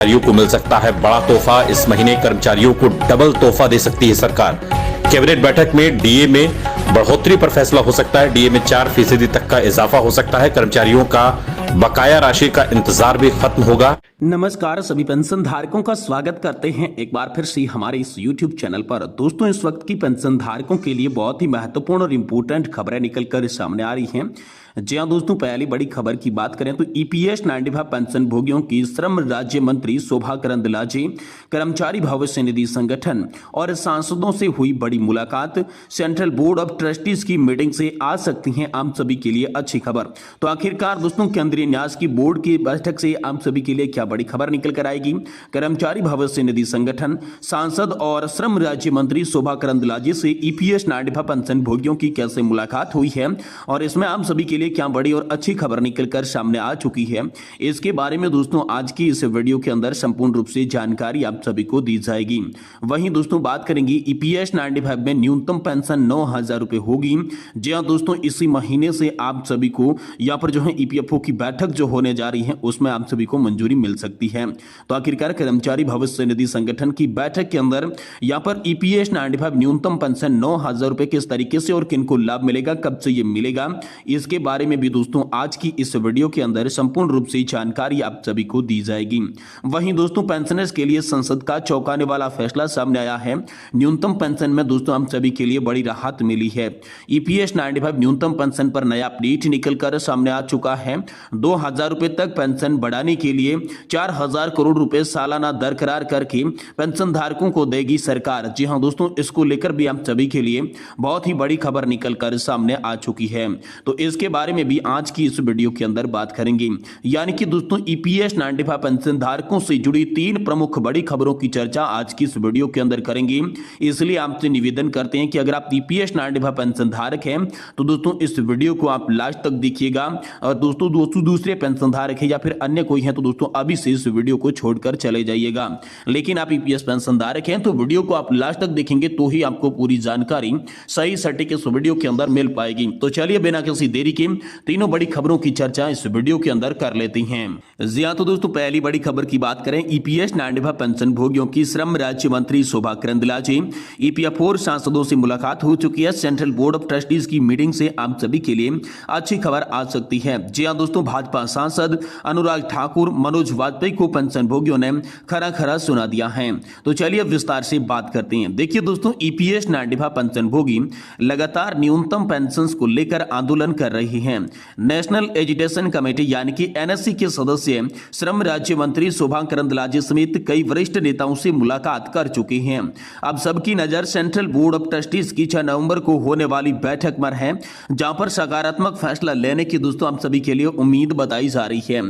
कर्मचारियों को मिल सकता है बड़ा तोहफा। इस महीने कर्मचारियों को डबल तोहफा दे सकती है सरकार। कैबिनेट बैठक में डीए में बढ़ोतरी पर फैसला हो सकता है। डीए में 4% तक का इजाफा हो सकता है। कर्मचारियों का बकाया राशि का इंतजार भी खत्म होगा। नमस्कार, सभी पेंशन धारकों का स्वागत करते हैं एक बार फिर से हमारे इस YouTube चैनल पर। दोस्तों, इस वक्त की पेंशन धारकों के लिए बहुत ही महत्वपूर्ण और इम्पोर्टेंट खबरें निकलकर सामने आ रही हैं। जी हाँ दोस्तों, पहली बड़ी खबर की बात करें तो ईपीएस 95 पेंशन भोगियों की श्रम राज्य मंत्री शोभा करंदलाजे, कर्मचारी भविष्य निधि संगठन और सांसदों से हुई बड़ी मुलाकात। सेंट्रल बोर्ड ऑफ ट्रस्टीज की मीटिंग से आ सकती हैं आम सभी के लिए अच्छी खबर। तो आखिरकार दोस्तों, केंद्रीय न्यास की बोर्ड की बैठक से आम सभी के लिए क्या बड़ी खबर निकल कर आएगी। कर्मचारी भविष्य निधि संगठन, सांसद और श्रम राज्य मंत्री शोभा करंदलाजे से ईपीएस 95 पेंशन भोगियों की कैसे मुलाकात हुई है और इसमें आम सभी के लिए क्या बड़ी और अच्छी खबर निकलकर सामने आ चुकी है, इसके बारे में दोस्तों आज की इस वीडियो के अंदर संपूर्ण रूप से जानकारी आप सभी को दी जाएगी। वहीं दोस्तों बात करेंगे ईपीएस 95 में न्यूनतम पेंशन 9,000 रुपए होगी। जी हां दोस्तों, इसी महीने से आप सभी को यहाँ पर जो है ईपीएफओ की बैठक जो होने जा रही है उसमें आप सभी को मंजूरी मिल सकती है। तो आखिरकार कर्मचारी भविष्य निधि संगठन की बैठक के अंदर यहाँ पर ईपीएस 95 न्यूनतम पेंशन 9,000 रुपए किस तरीके से और किनको लाभ मिलेगा, कब से ये मिलेगा, इसके बारे में भी दोस्तों आज की इस वीडियो के अंदर संपूर्ण रूप से जानकारी आप सभी को दी जाएगी। वहीं दोस्तों पेंशनर्स के लिए संसद का चौंकाने वाला फैसला सामने आया है। न्यूनतम पेंशन में दोस्तों हम सभी के लिए बड़ी राहत मिली है। ईपीएस 95 न्यूनतम पेंशन पर नया अपडेट निकलकर सामने आ चुका है। 2,000 रुपए तक पेंशन बढ़ाने के लिए 4,000 करोड़ रुपए सालाना दरकरार करके पेंशन धारकों को देगी सरकार। जी हां दोस्तों, इसको लेकर भी आप सभी के लिए बहुत ही बड़ी खबर निकलकर सामने आ चुकी है। तो इसके बारे में भी आज की इस वीडियो के अंदर बात करेंगे। यानी कि दोस्तों ईपीएस 95 पेंशन धारकों से जुड़ी 3 प्रमुख बड़ी खबरों की चर्चा आज की इस वीडियो के अंदर करेंगे। इसलिए आपसे निवेदन करते हैं कि अगर आप ईपीएस 95 पेंशन धारक हैं तो दोस्तों इस वीडियो को आप लास्ट तक देखिएगा। और दोस्तों दूसरे पेंशन धारक है या फिर अन्य कोई है तो दोस्तों अभी से इस वीडियो को छोड़कर चले जाइएगा। लेकिन आप ईपीएस पेंशन धारक हैं तो वीडियो को आप लास्ट तक देखेंगे तो ही आपको पूरी जानकारी सही सटीक इस वीडियो के अंदर मिल पाएगी। तो चलिए बिना किसी देरी के तीनों बड़ी खबरों की चर्चा इस वीडियो के अंदर कर लेते हैं। जी हां तो दोस्तों पहली बड़ी खबर की बात करें, ईपीएस 95 पेंशन भोगियों की श्रम राज्य मंत्री शोभा करंदलाजे ईपीएफओ सांसदों से मुलाकात हो चुकी है। सेंट्रल बोर्ड ऑफ ट्रस्टीज की मीटिंग से आप सभी के लिए अच्छी खबर आ सकती है। जी हां दोस्तों, भाजपा सांसद अनुराग ठाकुर, मनोज वाजपेयी को पेंशन भोगियों ने खरा खरा सुना दिया है। तो चलिए विस्तार से बात करते हैं। देखिए दोस्तों, ईपीएस 95 पेंशन भोगी लगातार न्यूनतम पेंशन को लेकर आंदोलन कर रही हैं। नेशनल एजुकेशन कमेटी यानी कि एनएससी के सदस्य श्रम राज्य मंत्री शोभा करंदलाजे समेत कई वरिष्ठ नेताओं से मुलाकात कर चुके हैं। अब सबकी नजर सेंट्रल बोर्ड ऑफ ट्रस्टीज की 6 नवंबर को होने वाली बैठक पर है, जहां पर सकारात्मक फैसला लेने की दोस्तों आप सभी के लिए उम्मीद बताई जा रही है।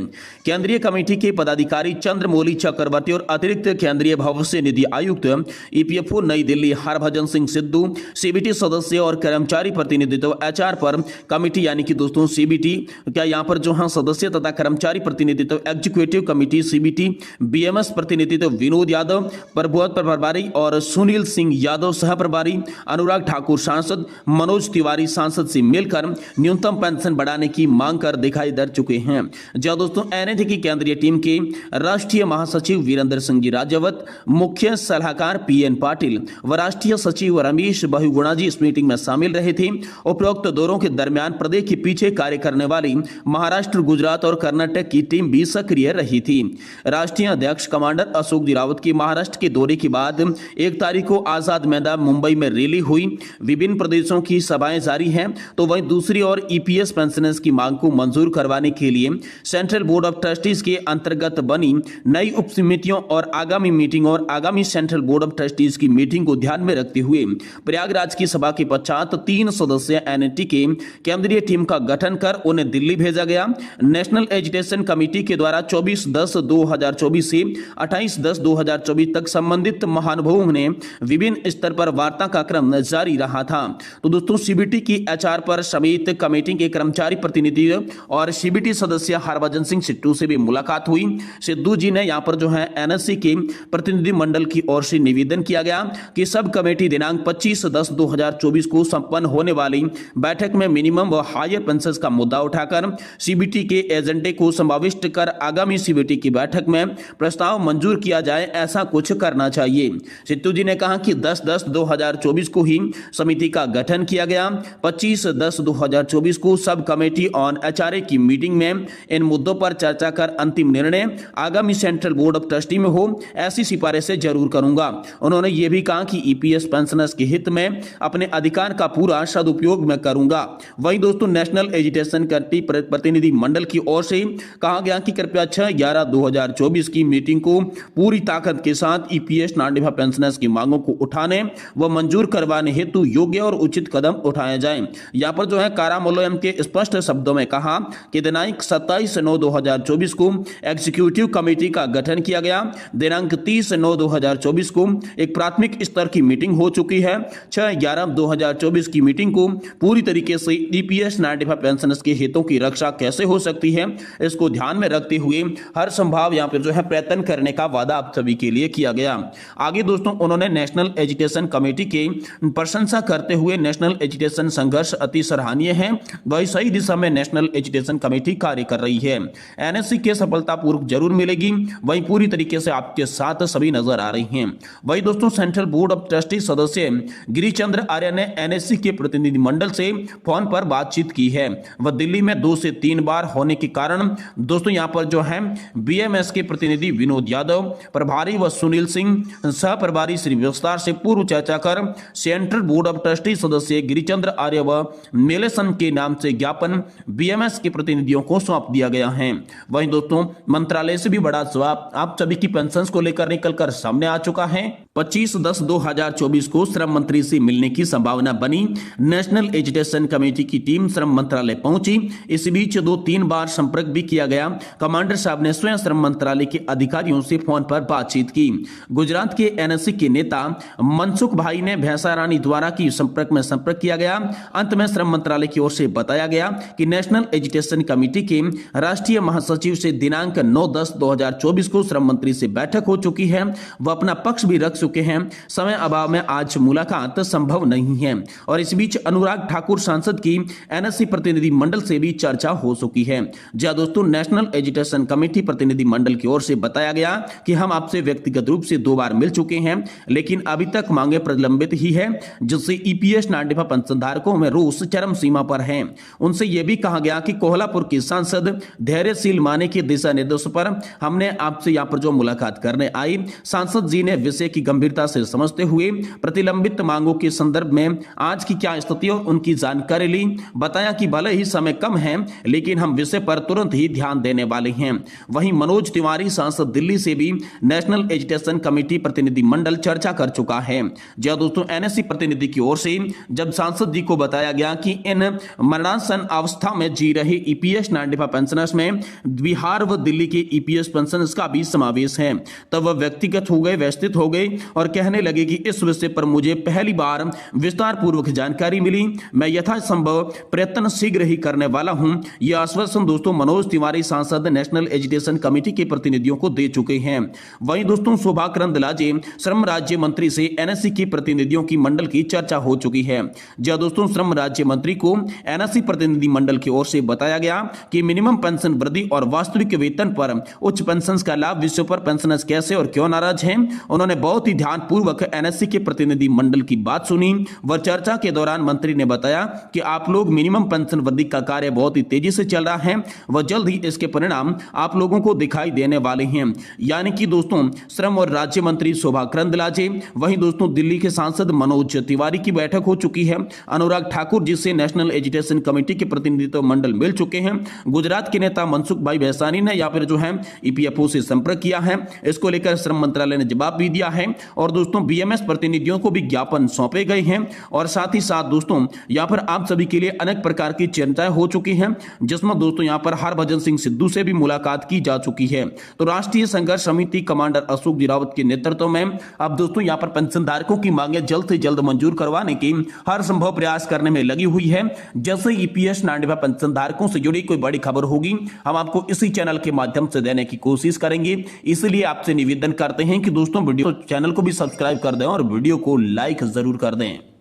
केंद्रीय कमेटी के पदाधिकारी चंद्रमौली चक्रवर्ती और अतिरिक्त केंद्रीय भविष्य निधि आयुक्त ईपीएफओ नई दिल्ली हरभजन सिंह सिद्धू, सीबीटी सदस्य और कर्मचारी प्रतिनिधित्व एचआर पर कमेटी यानी कि दोस्तों सीबीटी क्या यहाँ पर जो हाँ सदस्य तथा कर्मचारी प्रतिनिधित्व एग्जीक्यूटिव कमेटी सीबीटी, बीएमएस प्रतिनिधित्व विनोद यादव प्रभारी और सुनील सिंह यादव सह प्रभारी, अनुराग ठाकुर सांसद, मनोज तिवारी सांसद से मिलकर न्यूनतम पेंशन बढ़ाने की मांग कर दिखाई दे चुके हैं। जहां दोस्तों एनएटी की केंद्रीय टीम के राष्ट्रीय महासचिव वीरेंद्र सिंह जी राजावत, मुख्य सलाहकार पीएन पाटिल व राष्ट्रीय सचिव रमेश बहुगुणा जी इस मीटिंग में शामिल रहे थे। उपरोक्त दौरों के दरमियान प्रदेश के पीछे कार्य करने वाली महाराष्ट्र, गुजरात और कर्नाटक की टीम भी सक्रिय रही थी। राष्ट्रीय अध्यक्ष कमांडर अशोक जी रावत की महाराष्ट्र के दौरे के बाद 1 तारीख को आजाद मैदान मुंबई में रैली हुई। विभिन्न प्रदेशों की सभाएं जारी हैं। तो वहीं दूसरी ओर ईपीएस पेंशनर्स की मांग को मंजूर करवाने के लिए सेंट्रल बोर्ड ऑफ ट्रस्टीज के अंतर्गत बनी नई उप समितियों और आगामी मीटिंग और आगामी सेंट्रल बोर्ड ऑफ ट्रस्टीज की मीटिंग को ध्यान में रखते हुए प्रयागराज की सभा के पश्चात 3 सदस्यीय एनएटी के केंद्रीय टीम का गठन कर उन्हें दिल्ली भेजा गया। नेशनल एजुकेशन कमेटी के द्वारा 24/10/2024 से 28/10/2024 तक संबंधित महानुभावों ने विभिन्न स्तर पर वार्ता का क्रम जारी रहा था। तो दोस्तों सीबीटी की एचआर पर समेत कमेटी के कर्मचारी प्रतिनिधि और सीबीटी सदस्य हरभजन सिंह सिद्धू से भी मुलाकात हुई। सिद्धू जी ने यहां पर जो है एनएससी के प्रतिनिधि मंडल की ओर से निवेदन किया गया कि सब कमेटी दिनांक 25/10/2024 को संपन्न होने वाली बैठक में मिनिमम व हायर पेंशन का मुद्दा उठाकर सीबीटी के एजेंडे को समाविष्ट कर आगामी सीबीटी की बैठक में प्रस्ताव मंजूर किया जाए, ऐसा कुछ करना चाहिए। सिद्धू जी ने कहा कि 10/10/2024 को ही समिति का गठन किया गया। 25/10/2024 को सब कमेटी ऑन एचआरए की मीटिंग में इन मुद्दों पर चर्चा कर अंतिम निर्णय आगामी सेंट्रल बोर्ड ऑफ ट्रस्टी में हो, ऐसी सिफारिशें जरूर करूंगा। उन्होंने यह भी कहा कि ईपीएस पेंशनर्स के हित में अपने अधिकार का पूरा सदुपयोग मैं करूंगा। वहीं दोस्तों नेशनल एजुकेशन कमेटी प्रतिनिधि मंडल की ओर से कहा गया कि कृपया 6/11/2024 की मीटिंग को पूरी ताकत के साथ ईपीएस नाडिफा पेंशनर्स की मांगों को उठाने व मंजूर करवाने हेतु योग्य और उचित कदम उठाए जाएं। यहाँ पर जो है कारामोलोयम के स्पष्ट शब्दों में कहा कि दिनांक 27/9/2024 को एग्जीक्यूटिव कमेटी का गठन किया गया। दिनांक 30/9/2024 को एक प्राथमिक स्तर की मीटिंग हो चुकी है। 6/11/2024 की मीटिंग को पूरी तरीके से ईपीएस नाडिफा पेंशनर्स के हितों की रक्षा कैसे हो सकती है, इसको ध्यान में रखते हुए हर संभव यहाँ पर जो है प्रयत्न करने का वादा आप सभी के लिए किया गया। आगे दोस्तों उन्होंने नेशनल एजुकेशन कमेटी के प्रशंसा करते हुए नेशनल एजुकेशन संघर्ष अति सराहनीय है, वही सही दिशा में नेशनल एजुकेशन कमेटी कार्य कर रही है। एनएससी के सफलतापूर्वक जरूर मिलेगी, वही पूरी तरीके से आपके साथ सभी नजर आ रही हैं। वही दोस्तों सेंट्रल बोर्ड ऑफ ट्रस्टी सदस्य गिरिचंद्र आर्य ने एनएससी के प्रतिनिधि मंडल से फोन पर बातचीत की है। वह दिल्ली में 2 से 3 बार होने के कारण दोस्तों यहां पर जो है बीएमएस के प्रतिनिधि विनोद यादव, प्रभारी व सुनील सिंह, सह प्रभारी श्री विस्तार से पूर्व चर्चा कर सेंट्रल बोर्ड ऑफ ट्रस्टी सदस्य गिरिचंद्र आर्य व मेलेसन के नाम से ज्ञापन बीएमएस के प्रतिनिधियों को सौंप दिया गया है। वहीं दोस्तों मंत्रालय से भी बड़ा जवाब आप सभी की पेंशन को लेकर निकलकर सामने आ चुका है। 25/10/2024 को श्रम मंत्री से मिलने की संभावना बनी। नेशनल एजुकेशन कमेटी की टीम श्रम मंत्रालय पहुंची। इस बीच 2-3 बार संपर्क भी किया गया। कमांडर साहब ने स्वयं श्रम मंत्रालय के अधिकारियों से फोन पर बातचीत की। गुजरात के एनएससी के नेता मनसुख भाई ने भैंसा रानी द्वारा की संपर्क किया गया। अंत में श्रम मंत्रालय की ओर से बताया गया कि नेशनल एजुकेशन कमेटी के राष्ट्रीय महासचिव से दिनांक 9/10/2024 को श्रम मंत्री से बैठक हो चुकी है। वह अपना पक्ष भी रख चुके हैं। समय अभाव में आज मुलाकात संभव नहीं है। और इस बीच अनुराग ठाकुर सांसद की एनएससी प्रतिनिधि मंडल से भी चर्चा हो चुकी है। जहां दोस्तों नेशनल एजुकेशन कमेटी प्रतिनिधि मंडल की ओर से बताया गया कि हम आपसे व्यक्तिगत रूप से 2 बार मिल चुके हैं, लेकिन अभी तक मांगे प्रलंबित ही है, जिससे ईपीएस नाडिफा पेंशनधारकों में रोष चरम सीमा पर है। उनसे यह भी कहा गया कि कोल्हापुर के सांसद धैर्यशील माने के दिशा निर्देशों पर हमने आपसे यहाँ पर जो मुलाकात करने आई, सांसद जी ने विषय की गंभीरता से समझते हुए प्रतिलंबित मांगों के संदर्भ में आज की क्या स्थिति और उनकी जानकारी ली। बताया कि भले ही समय कम है, लेकिन हम विषय पर तुरंत ही ध्यान देने वाले हैं। वहीं मनोज तिवारी सांसद दिल्ली से भी नेशनल एजुकेशन कमेटी प्रतिनिधि मंडल चर्चा कर चुका है। जहां दोस्तों एनएससी प्रतिनिधि की ओर से जब सांसद जी को बताया गया कि इन मरणासन अवस्था में जी रहे ईपीएस नाडिफा पेंशनर्स में बिहार व दिल्ली के ईपीएस पेंशनर्स का भी समावेश है, तब वह व्यक्तिगत हो गए, व्यवस्थित हो गए और कहने लगे कि इस विषय पर मुझे पहली बार विस्तार पूर्वक जानकारी मिली। मैं यथासंभव प्रयत्न शीघ्र ही करने वाला हूं। यह आश्वासन दोस्तों मनोज तिवारी सांसद नेशनल एजुकेशन कमेटी के प्रतिनिधियों को दे चुके हैं। वहीं दोस्तों शोभाकरन दिलाजे श्रम राज्य मंत्री से एनएससी की प्रतिनिधियों की मंडल की चर्चा हो चुकी है। जहां दोस्तों श्रम राज्य मंत्री को एनएससी प्रतिनिधि मंडल की ओर से बताया गया कि मिनिमम पेंशन वृद्धि और वास्तविक वेतन पर उच्च पेंशन का लाभ विषय पर पेंशनर्स कैसे और क्यों नाराज हैं। उन्होंने बहुत ही ध्यानपूर्वक एनएससी के प्रतिनिधि मंडल की बात सुनी। व चर्चा के दौरान मंत्री ने बताया कि आप लोग मिनिमम पेंशन वृद्धि का कार्य बहुत ही तेजी से चल रहा है व जल्द ही इसके परिणाम आप लोगों को दिखाई देने वाले हैं। यानी कि दोस्तों श्रम और राज्य मंत्री शोभा करंदलाजे, वहीं दोस्तों दिल्ली के सांसद मनोज तिवारी की बैठक हो चुकी है। अनुराग ठाकुर जिससे नेशनल एजुकेशन कमेटी के प्रतिनिधित्व मंडल मिल चुके हैं। गुजरात के नेता मनसुख भाई भैंसानी ने यहाँ पर जो है ईपीएफओ से संपर्क किया है। इसको लेकर श्रम मंत्रालय ने जवाब भी दिया है और दोस्तों बीएमएस प्रतिनिधियों को भी ज्ञापन सौंपे गए हैं। और साथ ही साथ दोस्तों यहाँ पर आप सभी के लिए अनेक प्रकार की चिंताएं हो चुकी हैं, जिसमें दोस्तों यहाँ पर हरभजन सिंह सिद्धू से भी मुलाकात की जा चुकी है। तो राष्ट्रीय संघर्ष समिति कमांडर अशोक जी रावत के नेतृत्व में अब दोस्तों यहाँ पर पेंशनधारकों की मांगे जल्द से जल्द मंजूर करवाने की हर संभव प्रयास करने में लगी हुई है। जैसे ईपीएस नाडिफा पेंशनधारकों से जुड़ी कोई बड़ी खबर होगी, हम आपको इसी चैनल के माध्यम से देने की कोशिश करेंगे। इसलिए आपसे निवेदन करते हैं कि दोस्तों वीडियो चैनल को भी सब्सक्राइब कर दें और वीडियो को लाइक जरूर कर दें।